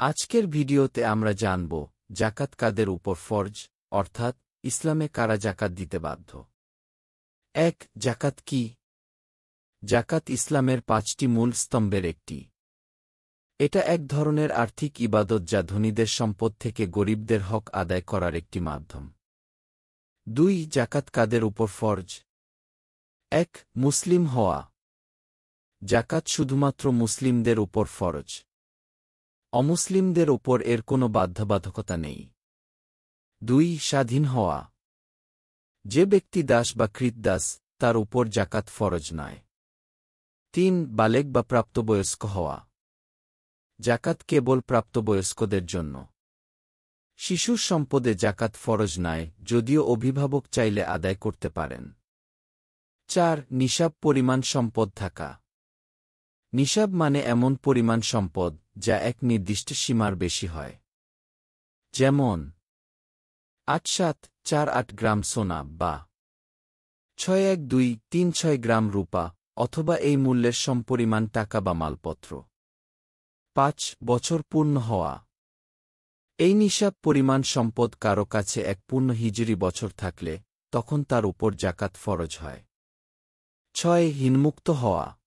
আজকের ভিডিওতে আমরা জানব জাকাত কাদের উপর ফরজ, অর্থাৎ ইসলামে কারা জাকাত দিতে বাধ্য। ১. জাকাত কি? জাকাত ইসলামের ৫টি মূল স্তম্ভের একটি। এটা এক ধরনের আর্থিক ইবাদত যা ধনীদের সম্পদ থেকে গরিবদের হক আদায় করার একটি মাধ্যম। ২. জাকাত কাদের উপর ফরজ? ১. মুসলিম হওয়া। জাকাত শুধুমাত্র মুসলিমদের উপর ফরজ। অমুসলিমদের ওপর এর কোনো বাধ্যবাধকতা নেই। ২. স্বাধীন হওয়া। যে ব্যক্তি দাস বা কৃতদাস, তার উপর জাকাত ফরজ নয়। ৩. বালেগ বা প্রাপ্তবয়স্ক হওয়া। জাকাত কেবল প্রাপ্তবয়স্কদের জন্য। শিশুর সম্পদে জাকাত ফরজ নয়, যদিও অভিভাবক চাইলে আদায় করতে পারেন। ৪. নিসাব পরিমাণ সম্পদ থাকা। নিসাব মানে এমন পরিমাণ সম্পদ যা এক নির্দিষ্ট সীমার বেশি হয়। যেমন ৮৭৪৮ গ্রাম সোনা বা ৬১২৩৬ গ্রাম রূপা, অথবা এই মূল্যের সমপরিমাণ টাকা বা মালপত্র। ৫. বছর পূর্ণ হওয়া। এই নিসাব পরিমাণ সম্পদ কারো কাছে এক পূর্ণ হিজরি বছর থাকলে তখন তার উপর জাকাত ফরজ হয়। ৬. ঋণমুক্ত হওয়া।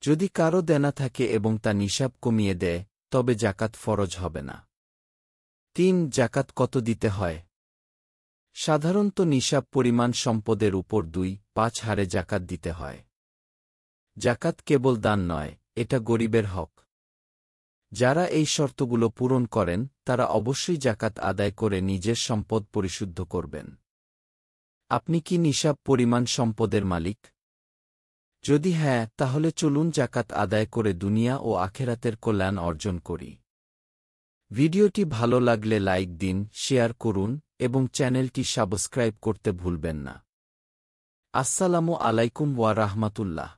যদি কারো দেনা থাকে এবং তা নিসাব কমিয়ে দেয়, তবে জাকাত ফরজ হবে না। ৩. জাকাত কত দিতে হয়? সাধারণত নিসাব পরিমাণ সম্পদের উপর ২/৫ হারে জাকাত দিতে হয়। জাকাত কেবল দান নয়, এটা গরিবের হক। যারা এই শর্তগুলো পূরণ করেন তারা অবশ্যই জাকাত আদায় করে নিজের সম্পদ পরিশুদ্ধ করবেন। আপনি কি নিসাব পরিমাণ সম্পদের মালিক? যদি হ্যাঁ, তাহলে চলুন জাকাত আদায় করে দুনিয়া ও আখেরাতের কল্যাণ অর্জন করি। ভিডিওটি ভালো লাগলে লাইক দিন, শেয়ার করুন এবং চ্যানেলটি সাবস্ক্রাইব করতে ভুলবেন না। আসসালামু আলাইকুম ওয়া রাহমাতুল্লাহ।